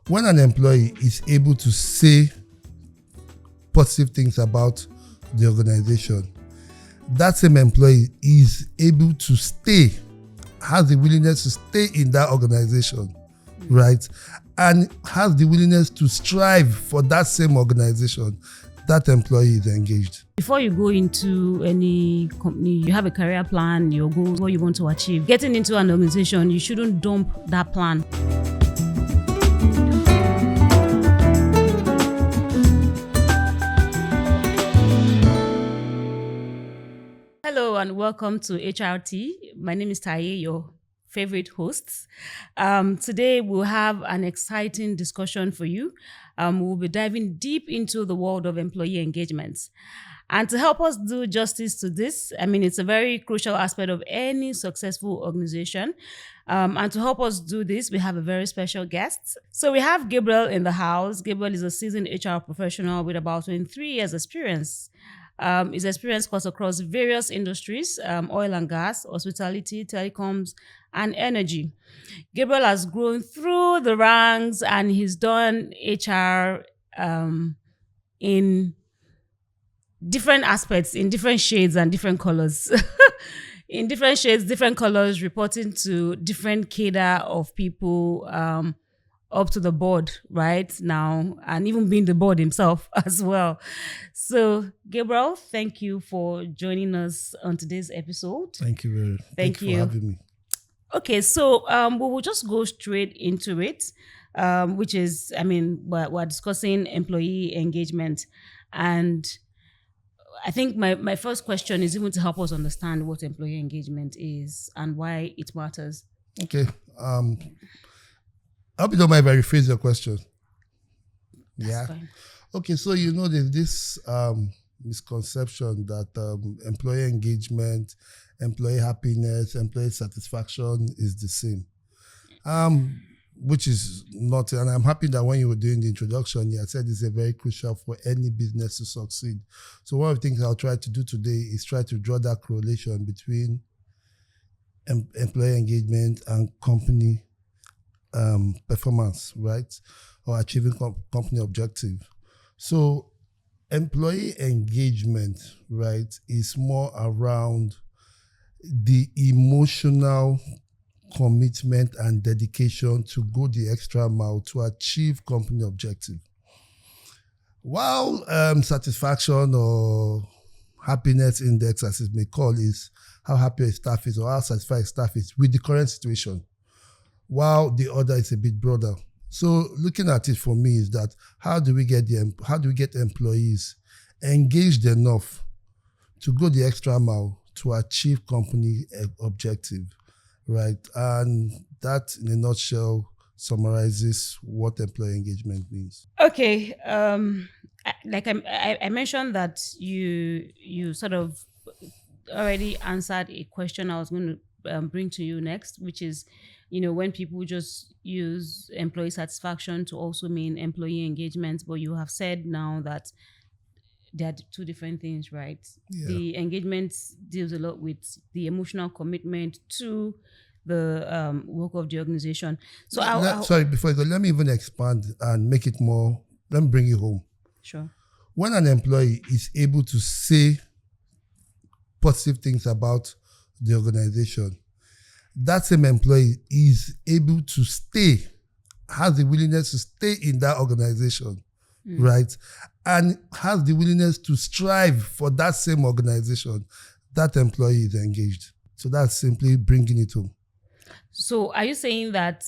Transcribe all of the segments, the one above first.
When an employee is able to say positive things about the organization, that same employee is able to stay, has the willingness to stay in that organization, right? And has the willingness to strive for that same organization. That employee is engaged. Before you go into any company, you have a career plan, your goals, what you want to achieve. Getting into an organization, you shouldn't dump that plan. Hello and welcome to HRT. My name is Taye, your favorite host. Today we'll have an exciting discussion for you. We'll be diving deep into the world of employee engagements. And to help us do justice to this, it's a very crucial aspect of any successful organization. And to help us do this, we have a very special guest. So we have Gabriel in the house. Gabriel is a seasoned HR professional with about 23 years experience. His experience cuts across various industries, oil and gas, hospitality, telecoms, and energy. Gabriel has grown through the ranks and he's done HR in different aspects, in different shades and different colors. In different shades, different colors, reporting to different cadre of people, up to the board right now, and even being the board himself as well. So, Gabriel, thank you for joining us on today's episode. Thank you very much. Thank you for having me. Okay, so we will just go straight into it, which is, we're discussing employee engagement. And I think my first question is even to help us understand what employee engagement is and why it matters. Okay. I hope you don't mind if I rephrase your question. That's fine. Okay, so there's this misconception that employee engagement, employee happiness, employee satisfaction is the same, which is not. And I'm happy that when you were doing the introduction, you said it's a very crucial for any business to succeed. So one of the things I'll try to do today is try to draw that correlation between employee engagement and company performance, right? Or achieving company objective. So employee engagement, right, is more around the emotional commitment and dedication to go the extra mile to achieve company objective. While satisfaction or happiness index, as it may call, is how happy a staff is or how satisfied a staff is with the current situation, while the other is a bit broader. So looking at it for me is that how do we get employees engaged enough to go the extra mile to achieve company objective, right? And that, in a nutshell, summarizes what employee engagement means. Okay, like I mentioned that you sort of already answered a question I was going to bring to you next, which is, when people just use employee satisfaction to also mean employee engagement, but you have said now that there are two different things, right? Yeah. The engagement deals a lot with the emotional commitment to the work of the organization. So sorry, before you go, let me even expand and make it more, let me bring it home. Sure. When an employee is able to say positive things about the organization, that same employee is able to stay, has the willingness to stay in that organization, right? And has the willingness to strive for that same organization. That employee is engaged. So that's simply bringing it home. So are you saying that,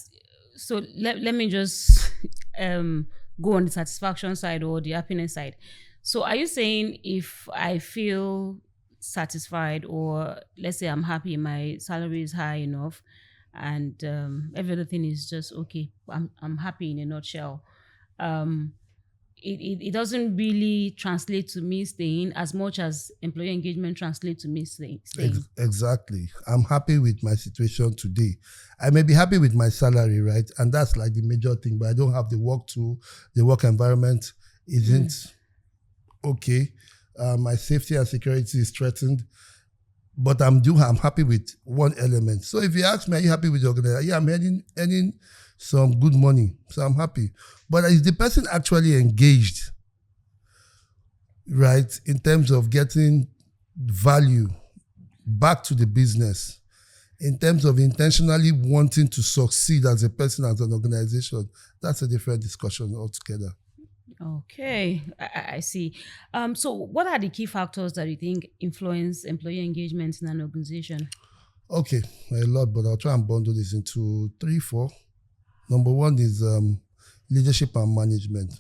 so let me just go on the satisfaction side or the happiness side. So are you saying if I feel satisfied, or let's say I'm happy, my salary is high enough, and every other thing is just okay, I'm happy in a nutshell, it doesn't really translate to me staying as much as employee engagement translates to me staying. Exactly. I'm happy with my situation today. I may be happy with my salary, right? And that's like the major thing, but I don't have the work tool. The work environment isn't okay. My safety and security is threatened. But I'm happy with one element. So if you ask me, are you happy with the organization? Yeah, I'm earning some good money. So I'm happy. But is the person actually engaged, right, in terms of getting value back to the business, in terms of intentionally wanting to succeed as a person, as an organization? That's a different discussion altogether. Okay, I see. So what are the key factors that you think influence employee engagement in an organization? Okay, a lot, but I'll try and bundle this into three, four. Number one is leadership and management.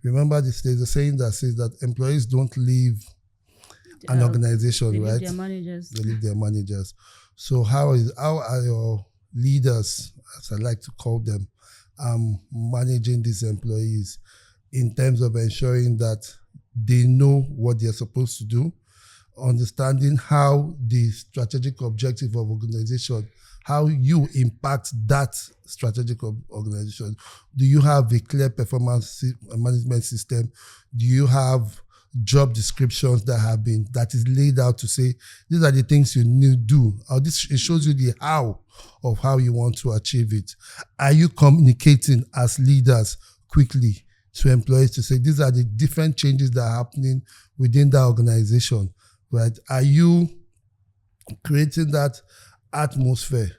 Remember this, there's a saying that says that employees don't leave an organization, They right? leave their managers. They leave their managers. So how are your leaders, as I like to call them, managing these employees in terms of ensuring that they know what they're supposed to do, understanding how the strategic objective of organization, how you impact that strategic organization. Do you have a clear performance management system? Do you have job descriptions that is laid out to say these are the things you need to do? Or this, it shows you the how of how you want to achieve it. Are you communicating as leaders quickly to employees to say these are the different changes that are happening within that organization, right? Are you creating that atmosphere,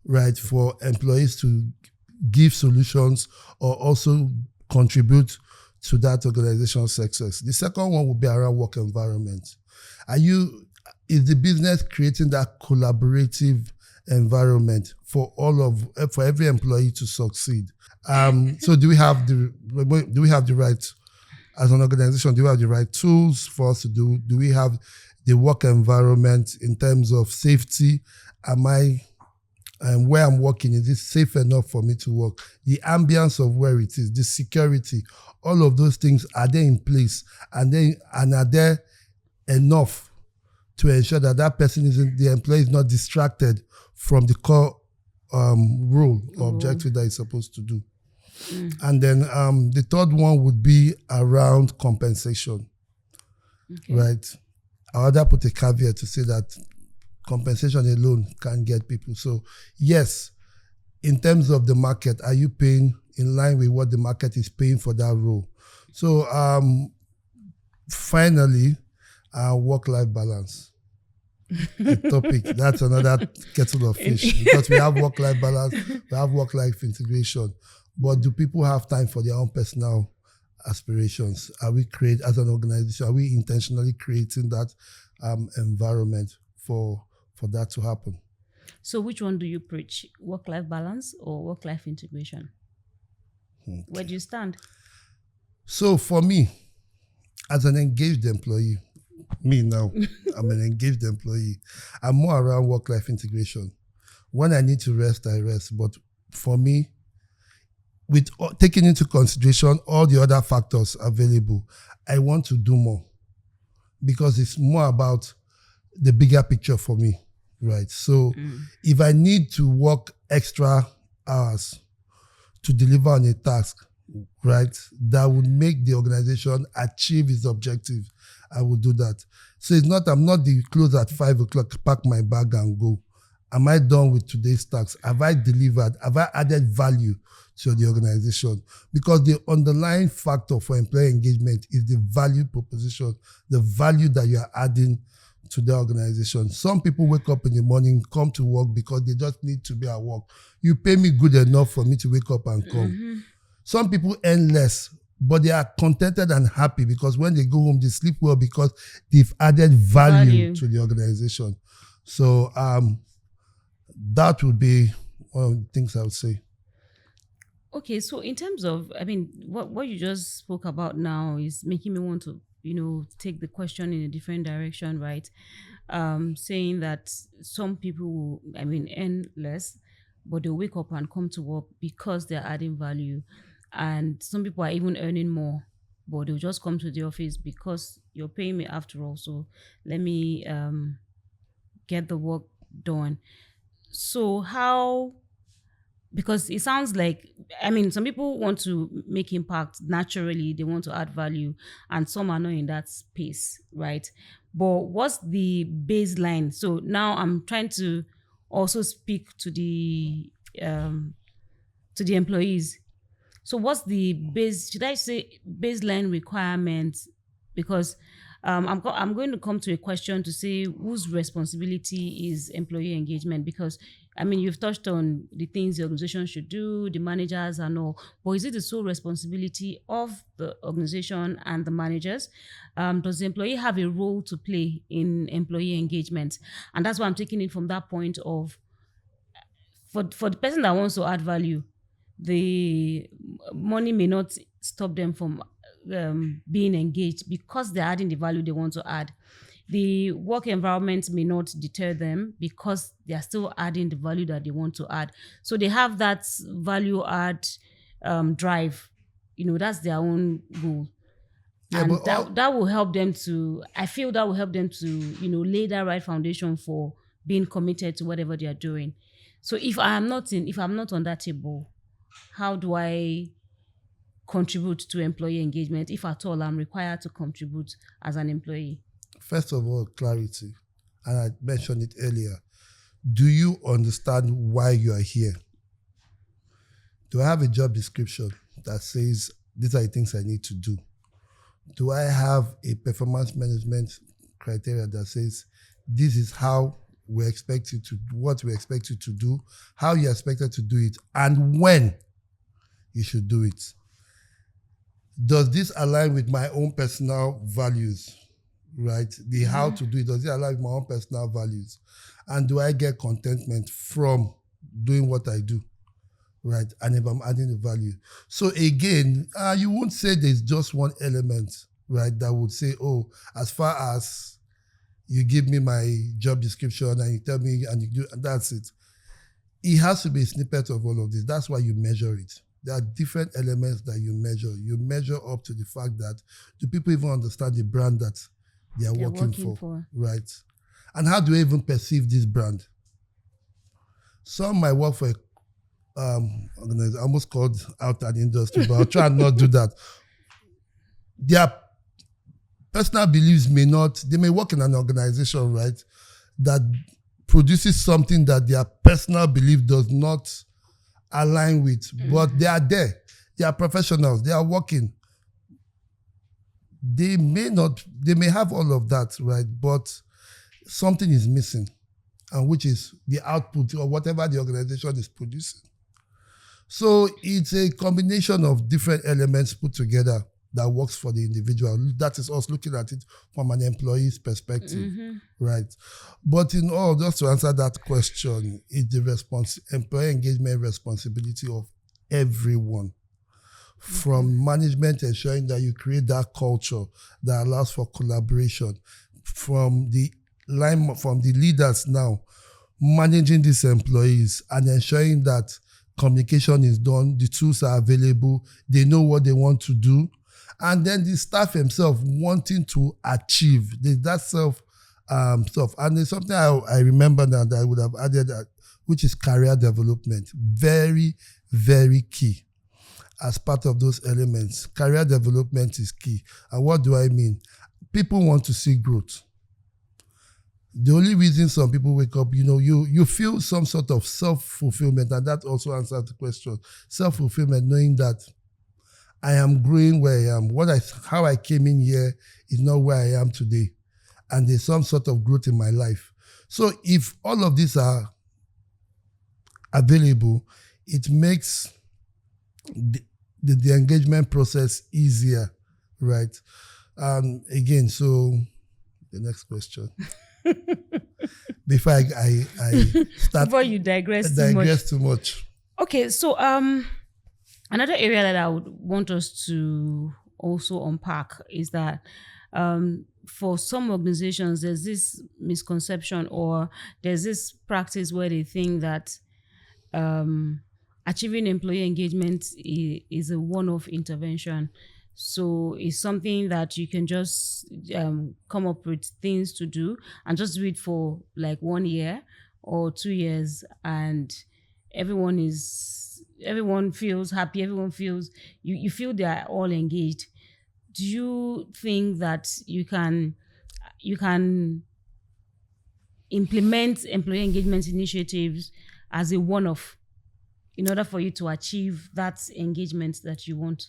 right, for employees to give solutions or also contribute to that organization's success? The second one will be around work environment. Is the business creating that collaborative environment for every employee to succeed? So do we have the right, as an organization, do we have the right tools for us to do? Do we have the work environment in terms of safety? Where I'm working, is it safe enough for me to work? The ambience of where it is, the security, all of those things, are they in place? And are there enough to ensure that the employee is not distracted from the core role or objective that he's supposed to do? And then the third one would be around compensation, right? I would put a caveat to say that compensation alone can't get people. So yes, in terms of the market, are you paying in line with what the market is paying for that role? So finally, work-life balance. The topic, that's another kettle of fish, because we have work-life balance, we have work-life integration. But do people have time for their own personal aspirations? As an organization, are we intentionally creating that environment for that to happen? So which one do you preach? Work-life balance or work-life integration? Okay. Where do you stand? So for me, as an engaged employee, I'm an engaged employee. I'm more around work-life integration. When I need to rest, I rest. But for me, with taking into consideration all the other factors available, I want to do more, because it's more about the bigger picture for me, right? So if I need to work extra hours to deliver on a task, right, that would make the organization achieve its objective, I will do that. So I'm not the close at 5 o'clock, pack my bag and go. Am I done with today's task? Have I delivered? Have I added value to the organization? Because the underlying factor for employee engagement is the value proposition, the value that you are adding to the organization. Some people wake up in the morning, come to work because they just need to be at work. You pay me good enough for me to wake up and come. Some people earn less, but they are contented and happy because when they go home, they sleep well because they've added value to the organization. So that would be one of the things I would say. Okay, so in terms of, what you just spoke about now is making me want to, take the question in a different direction, right? Saying that some people will, earn less, but they'll wake up and come to work because they're adding value. And some people are even earning more, but they'll just come to the office because you're paying me after all. So let me get the work done. So how, because it sounds like, some people want to make impact naturally, they want to add value, and some are not in that space, right? But what's the baseline? So now I'm trying to also speak to the to the employees. So what's the should I say baseline requirements? Because I'm going to come to a question to say whose responsibility is employee engagement, because I mean you've touched on the things the organization should do, the managers and all, but is it the sole responsibility of the organization and the managers? Does the employee have a role to play in employee engagement? And that's why I'm taking it from that point of, for the person that wants to add value, the money may not stop them from being engaged because they're adding the value they want to add. The work environment may not deter them because they are still adding the value that they want to add. So they have that value add drive. That's their own goal. Yeah, And but that will help them to, I feel that will help them to, lay that right foundation for being committed to whatever they are doing. So if I'm not on that table, how do I contribute to employee engagement, if at all I'm required to contribute as an employee? first of all, clarity. And I mentioned it earlier. Do you understand why you are here? Do I have a job description that says these are the things I need to do? Do I have a performance management criteria that says this is how we expect you to, what we expect you to do, how you expected to do it, and when you should do it? Does this align with my own personal values, right? The how to do it, does it align with my own personal values? And do I get contentment from doing what I do, right? And if I'm adding the value. So again, you won't say there's just one element, right, that would say, oh, as far as you give me my job description and you tell me and you do, and that's it. It has to be a snippet of all of this. That's why you measure it. There are different elements that you measure. You measure up to the fact that do people even understand the brand that they are working for, right? And how do they even perceive this brand? Some might work for organization, almost called out an industry, but I'll try and not do that. Their personal beliefs they may work in an organization, right, that produces something that their personal belief does not align with, but they are there. They are professionals. They are working. They may have all of that, right, but something is missing, and which is the output or whatever the organization is producing. So it's a combination of different elements put together that works for the individual. That is us looking at it from an employee's perspective, right? But in all, just to answer that question, it's the employee engagement responsibility of everyone. From management ensuring that you create that culture that allows for collaboration, from the leaders now managing these employees and ensuring that communication is done, the tools are available, they know what they want to do, and then the staff himself wanting to achieve that self stuff. And there's something I remember now that I would have added, which is career development. Very, very key. As part of those elements, career development is key. And what do I mean? People want to see growth. The only reason some people wake up, you feel some sort of self-fulfillment, and that also answers the question. Self-fulfillment, knowing that I am growing where I am. How I came in here is not where I am today. And there's some sort of growth in my life. So if all of these are available, it makes the engagement process easier, right? Again, so the next question. Before I start. Before you digress too much. Okay, so another area that I would want us to also unpack is that for some organizations, there's this misconception or there's this practice where they think that achieving employee engagement is a one-off intervention. So it's something that you can just come up with things to do and just do it for like 1 year or 2 years, and everyone feels happy, everyone feels, you feel they are all engaged. Do you think that you can implement employee engagement initiatives as a one-off in order for you to achieve that engagement that you want?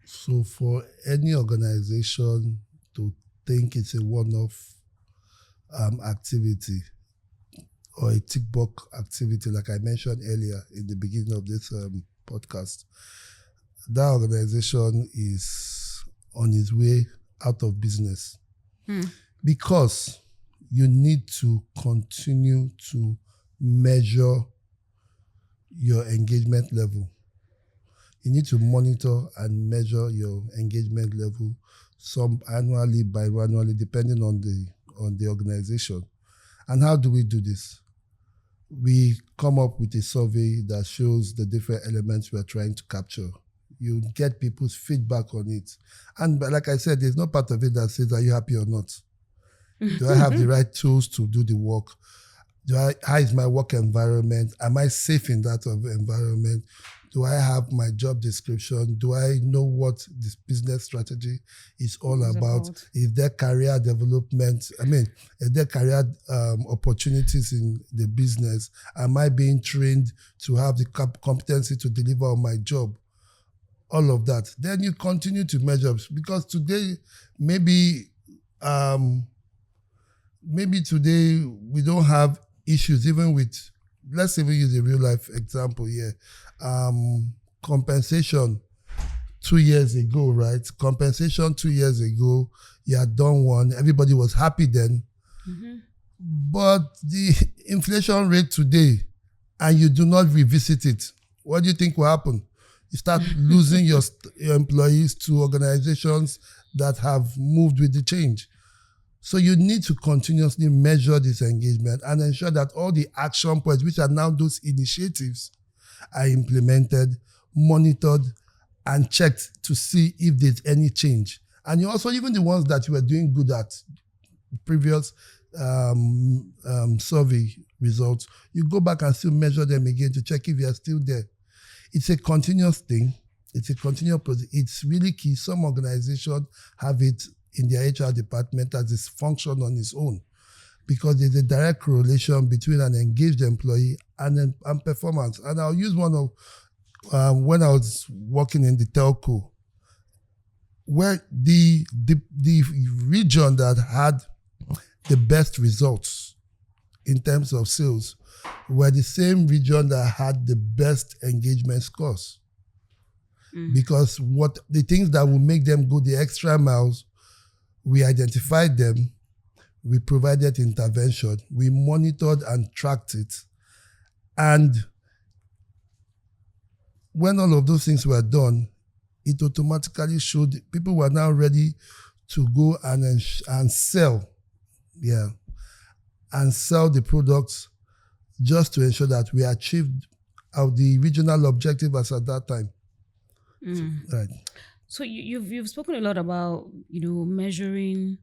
So for any organization to think it's a one-off activity or a tick box activity, like I mentioned earlier in the beginning of this podcast, that organization is on its way out of business. Because you need to continue to measure your engagement level. You need to monitor and measure your engagement level, some annually, biannually, depending on the organization. And how do we do this? We come up with a survey that shows the different elements we are trying to capture. You get people's feedback on it. And like I said, there's no part of it that says, are you happy or not? Do I have the right tools to do the work? How is my work environment? Am I safe in that environment? Do I have my job description? Do I know what this business strategy is all about? Is there career development? Is there career opportunities in the business? Am I being trained to have the competency to deliver on my job? All of that. Then you continue to measure, because today, maybe today we don't have issues even with, let's even use a real life example here. Compensation 2 years ago, right? Compensation 2 years ago, you had done one, everybody was happy then. But the inflation rate today, and you do not revisit it, what do you think will happen? You start losing your employees to organizations that have moved with the change. So you need to continuously measure this engagement and ensure that all the action points, which are now those initiatives, are implemented, monitored, and checked to see if there's any change. And you also, even the ones that you were doing good at, previous survey results, you go back and still measure them again to check if you are still there. It's a continuous thing. It's a continuous process. It's really key. Some organizations have it in their HR department as this function on its own, because there's a direct correlation between an engaged employee and performance. And I'll use one of, when I was working in the telco, where the region that had the best results in terms of sales were the same region that had the best engagement scores. Because what the things that will make them go the extra miles, we identified them, we provided intervention, we monitored and tracked it. And when all of those things were done, it automatically showed people were now ready to go and sell, and sell the products, just to ensure that we achieved the regional objective as at that time. Right. So you've spoken a lot about measuring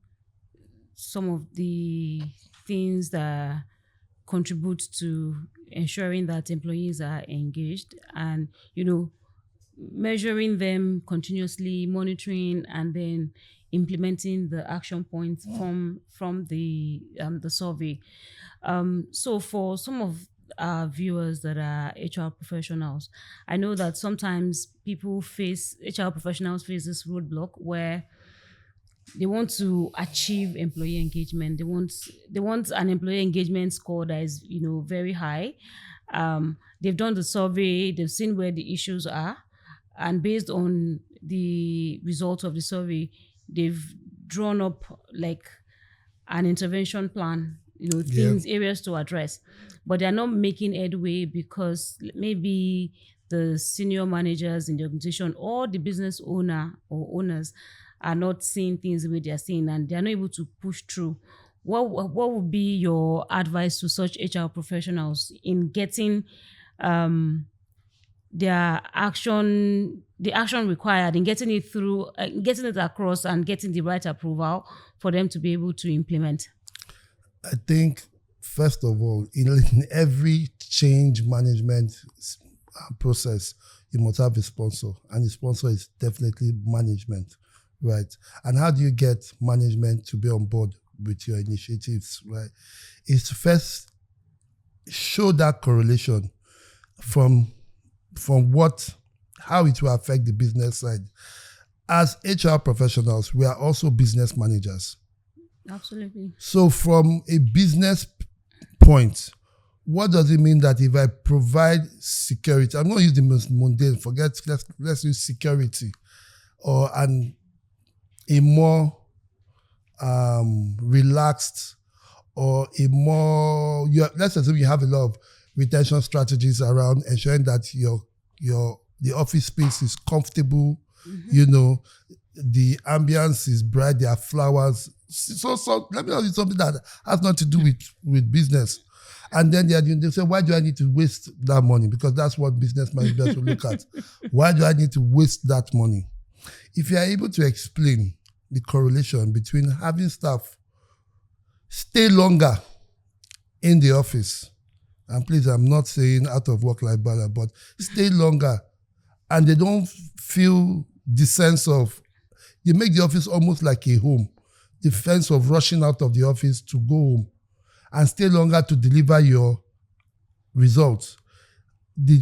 some of the things that contribute to ensuring that employees are engaged, and measuring them continuously, monitoring, and then implementing the action points from the survey. So for some of our viewers that are HR professionals, I know that sometimes HR professionals face this roadblock where they want to achieve employee engagement. They want an employee engagement score that is very high. They've done the survey, they've seen where the issues are, and based on the results of the survey, they've drawn up like an intervention plan, areas to address, but they're not making headway because maybe the senior managers in the organization or the business owner or owners are not seeing things the way they're seeing, and they're not able to push through. What would be your advice to such HR professionals in getting the action required in getting it through, getting it across, and getting the right approval for them to be able to implement? I think, first of all, in every change management process, you must have a sponsor, and the sponsor is definitely management, right? And how do you get management to be on board with your initiatives, right? Is to first show that correlation from how it will affect the business side. As HR professionals, we are also business managers. Absolutely. So from a business point, what does it mean that if I provide security, I'm going to use the most mundane, let's use security, or a more relaxed, or let's assume you have a lot of retention strategies around ensuring that the office space is comfortable, the ambience is bright, there are flowers. So let me tell you something that has nothing to do with business. And then they say, why do I need to waste that money? Because that's what business managers will look at. Why do I need to waste that money? If you are able to explain the correlation between having staff stay longer in the office, and please, I'm not saying out of work-life balance, but stay longer, and they don't feel the sense of, you make the office almost like a home, the sense of rushing out of the office to go home and stay longer to deliver your results.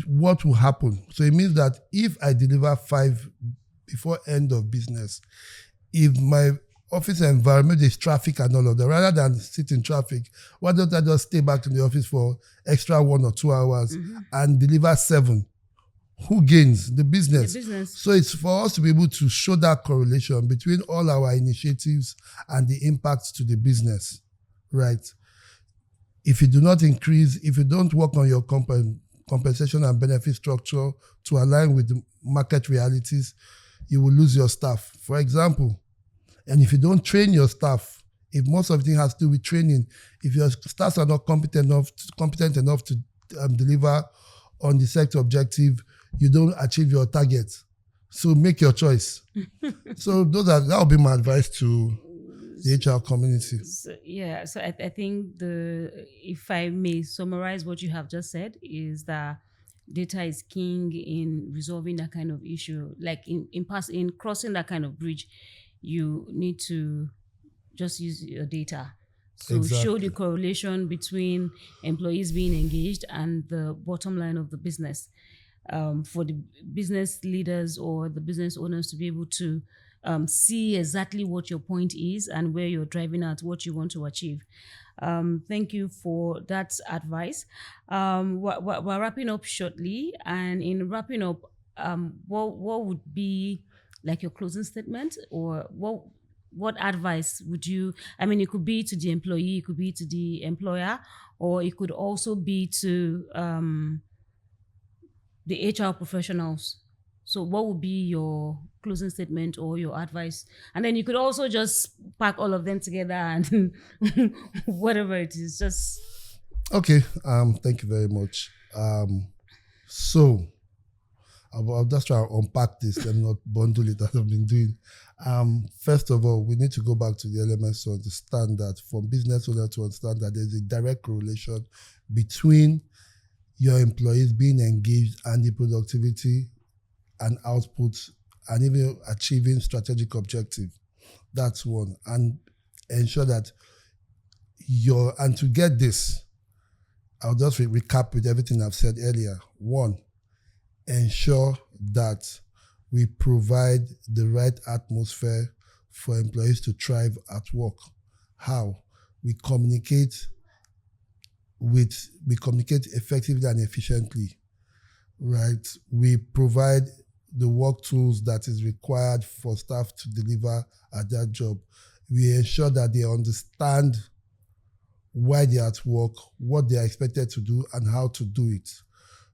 What will happen? So it means that if I deliver 5 before end of business, if my office environment is traffic and all of that, rather than sit in traffic, why don't I just stay back to the office for extra 1 or 2 hours and deliver 7? Who gains? The business. So it's for us to be able to show that correlation between all our initiatives and the impacts to the business, right? If you do not increase, if you don't work on your compensation and benefit structure to align with the market realities, you will lose your staff. For example, and if you don't train your staff, if most of the thing has to do with training, if your staff are not competent enough to deliver on the sector objective, you don't achieve your target. So make your choice. So that will be my advice to the HR community. So I think if I may summarize what you have just said, is that data is king in resolving that kind of issue. Like in crossing that kind of bridge, you need to just use your data. So show the correlation between employees being engaged and the bottom line of the business. For the business leaders or the business owners to be able to see exactly what your point is and where you're driving at, what you want to achieve. Thank you for that advice. We're wrapping up shortly, and in wrapping up, what would be like your closing statement, or what advice would you? I mean, it could be to the employee, it could be to the employer, or it could also be to the HR professionals. So what would be your closing statement or your advice? And then you could also just pack all of them together and whatever it is, just... Okay, thank you very much. So I'll just try to unpack this and not bundle it as I've been doing. First of all, we need to go back to the elements to understand that, for business owners to understand that there's a direct correlation between your employees being engaged and the productivity and output and even achieving strategic objective. That's one. And ensure that and to get this, I'll just recap with everything I've said earlier. One, ensure that we provide the right atmosphere for employees to thrive at work. How? We communicate effectively and efficiently, right? We provide the work tools that is required for staff to deliver at their job. We ensure that they understand why they're at work, what they are expected to do, and how to do it.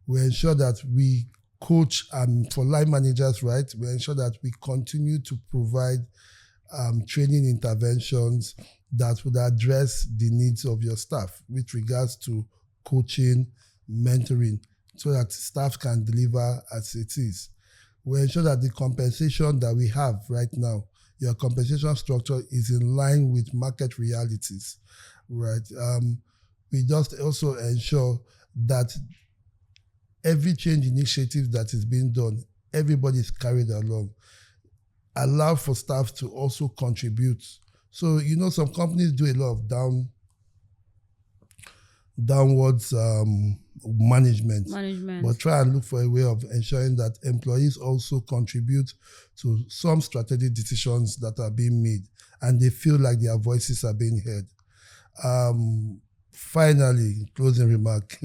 We ensure that we coach, and for line managers, right, we ensure that we continue to provide training interventions that would address the needs of your staff with regards to coaching, mentoring, so that staff can deliver as it is. We ensure that the compensation that we have right now, your compensation structure, is in line with market realities, right? We just also ensure that every change initiative that is being done, everybody is carried along. Allow for staff to also contribute. So, some companies do a lot of downwards management. Management. But try and look for a way of ensuring that employees also contribute to some strategic decisions that are being made and they feel like their voices are being heard. Finally, closing remark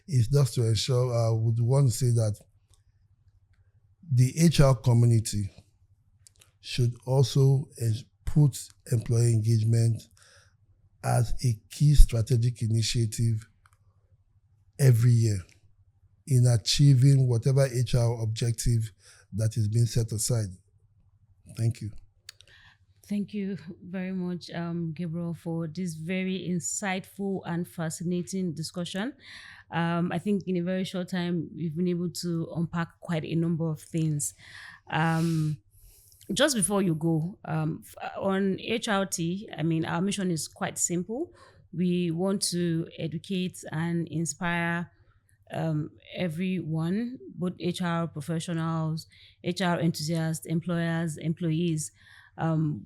is just to ensure, I would want to say that the HR community should also put employee engagement as a key strategic initiative every year in achieving whatever HR objective that is being set aside. Thank you. Thank you very much, Gabriel, for this very insightful and fascinating discussion. I think in a very short time, we've been able to unpack quite a number of things. Just before you go, on HRT, I mean, our mission is quite simple. We want to educate and inspire everyone, both HR professionals, HR enthusiasts, employers, employees.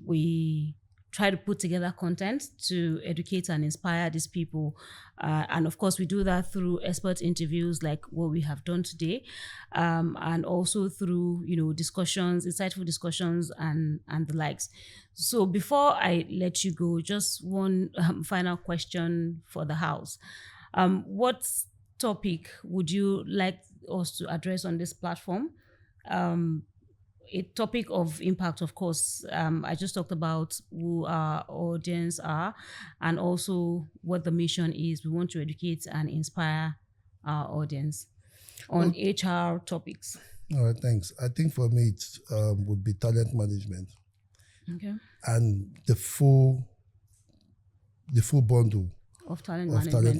We try to put together content to educate and inspire these people. And of course, we do that through expert interviews like what we have done today, and also through, discussions, insightful discussions and the likes. So before I let you go, just one final question for the house. What topic would you like us to address on this platform? A topic of impact, of course. I just talked about who our audience are and also what the mission is. We want to educate and inspire our audience on HR topics. All right, thanks. I think for me, it would be talent management. Okay. And the full bundle Of talent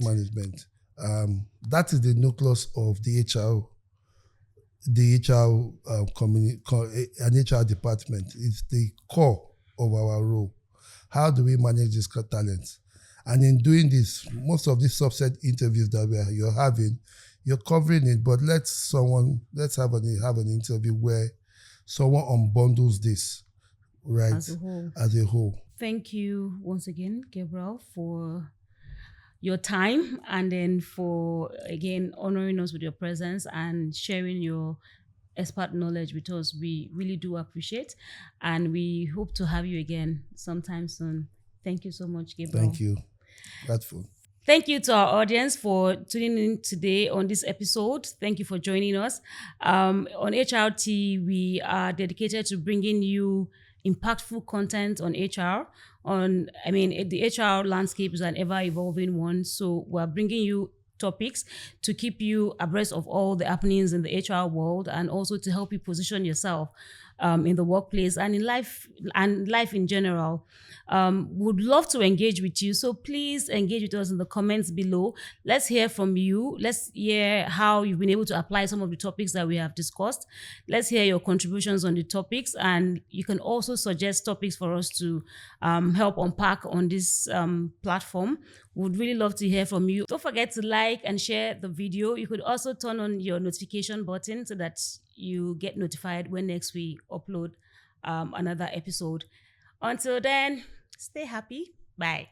management. That is the nucleus of the HR an HR department. It's the core of our role. How do we manage these talents? And in doing this, most of these subset interviews that you're having, you're covering it, but let's have an interview where someone unbundles this, right? As a whole. Thank you once again, Gabriel, for your time and then for, again, honoring us with your presence and sharing your expert knowledge with us. We really do appreciate, and we hope to have you again sometime soon. Thank you so much, Gabriel. Thank you. Grateful. Thank you to our audience for tuning in today on this episode. Thank you for joining us. On HRT, we are dedicated to bringing you impactful content on HR. The HR landscape is an ever-evolving one, so we're bringing you topics to keep you abreast of all the happenings in the HR world and also to help you position yourself in the workplace and in life in general. Would love to engage with you, so please engage with us in the comments below. Let's hear from you. Let's hear how you've been able to apply some of the topics that we have discussed. Let's hear your contributions on the topics, and you can also suggest topics for us to help unpack on this platform. Would really love to hear from you. Don't forget to like and share the video. You could also turn on your notification button so that you get notified when next we upload another episode. Until then, stay happy. Bye.